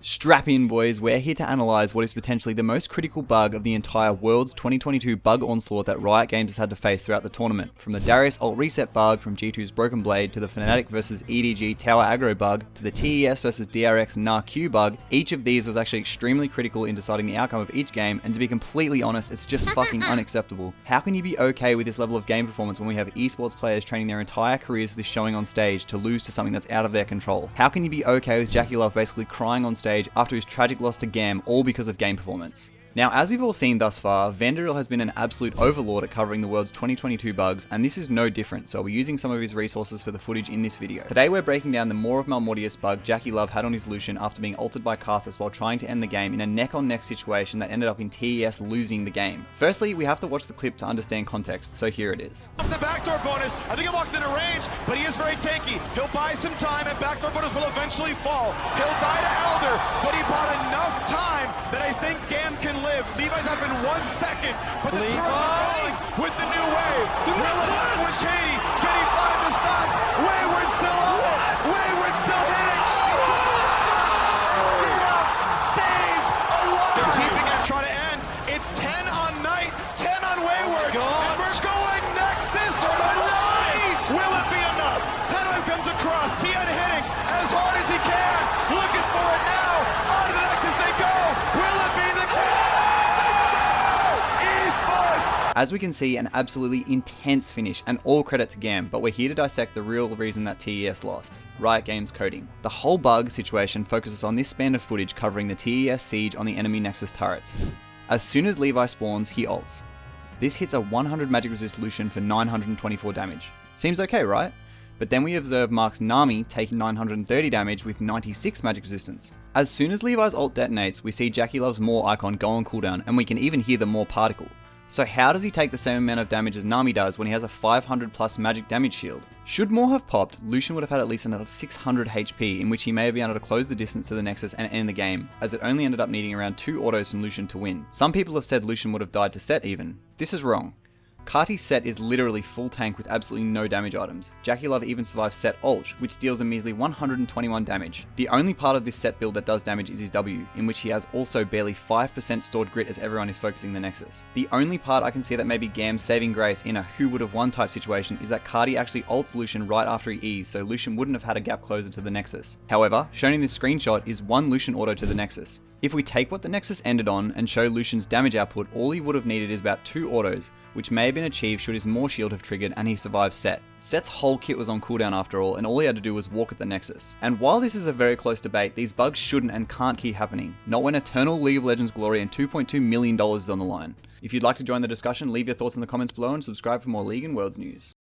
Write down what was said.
Strap in, boys, we're here to analyze what is potentially the most critical bug of the entire Worlds 2022 bug onslaught that Riot Games has had to face throughout the tournament. From the Darius ult reset bug from G2's Broken Blade, to the Fnatic vs EDG tower aggro bug, to the TES vs DRX Nah Q bug, each of these was actually extremely critical in deciding the outcome of each game, and to be completely honest, it's just fucking unacceptable. How can you be okay with this level of game performance when we have esports players training their entire careers for this showing on stage to lose to something that's out of their control? How can you be okay with JackeyLove basically crying on stage after his tragic loss to GAM, all because of game performance? Now, as you've all seen thus far, Vanderil has been an absolute overlord at covering the World's 2022 bugs, and this is no different, so we're using some of his resources for the footage in this video. Today we're breaking down the Maw of Malmortius bug JackeyLove had on his Lucian after being ulted by Karthus while trying to end the game in a neck-on-neck situation that ended up in TES losing the game. Firstly, we have to watch the clip to understand context, so here it is. Off the backdoor bonus, I think he walked into range, but he is very tanky. He'll buy some time, and backdoor bonus will eventually fall. He'll die to Elder, but he bought enough time that I think GAM can live. Levi's up in 1 second, but the rolling with the new wave. Will it happen with Shady? Can he find the stunts? Wayward still on it. Wayward still hitting. Stays alive. They're teaming and trying to end. It's 10 on Knight, 10 on Wayward. And we're going Nexus alive. Will it be enough? Tenway comes across. TN hitting as hard as he can. Looking for it now. On to the Nexus they go. Will it be the As we can see, an absolutely intense finish, and all credit to GAM, but we're here to dissect the real reason that TES lost: Riot Games coding. The whole bug situation focuses on this span of footage covering the TES siege on the enemy Nexus turrets. As soon as Levi spawns, he ults. This hits a 100 magic resist Lucian for 924 damage. Seems okay, right? But then we observe Mark's Nami taking 930 damage with 96 magic resistance. As soon as Levi's ult detonates, we see JackeyLove's Maw icon go on cooldown, and we can even hear the Maw particle. So how does he take the same amount of damage as Nami does when he has a 500 plus magic damage shield? Should Maw have popped, Lucian would have had at least another 600 HP, in which he may have been able to close the distance to the Nexus and end the game, as it only ended up needing around 2 autos from Lucian to win. Some people have said Lucian would have died to set even. This is wrong. Karti's set is literally full tank with absolutely no damage items. JackeyLove even survives set ult, which deals a measly 121 damage. The only part of this set build that does damage is his W, in which he has also barely 5% stored grit as everyone is focusing the Nexus. The only part I can see that may be GAM's saving grace in a who would have won type situation is that Karti actually ults Lucian right after he E's, so Lucian wouldn't have had a gap closer to the Nexus. However, shown in this screenshot is one Lucian auto to the Nexus. If we take what the Nexus ended on and show Lucian's damage output, all he would have needed is about 2 autos, which may have been achieved should his Maw shield have triggered and he survived set. Set's whole kit was on cooldown after all, and all he had to do was walk at the Nexus. And while this is a very close debate, these bugs shouldn't and can't keep happening. Not when eternal League of Legends glory and $2.2 million is on the line. If you'd like to join the discussion, leave your thoughts in the comments below and subscribe for more League and Worlds news.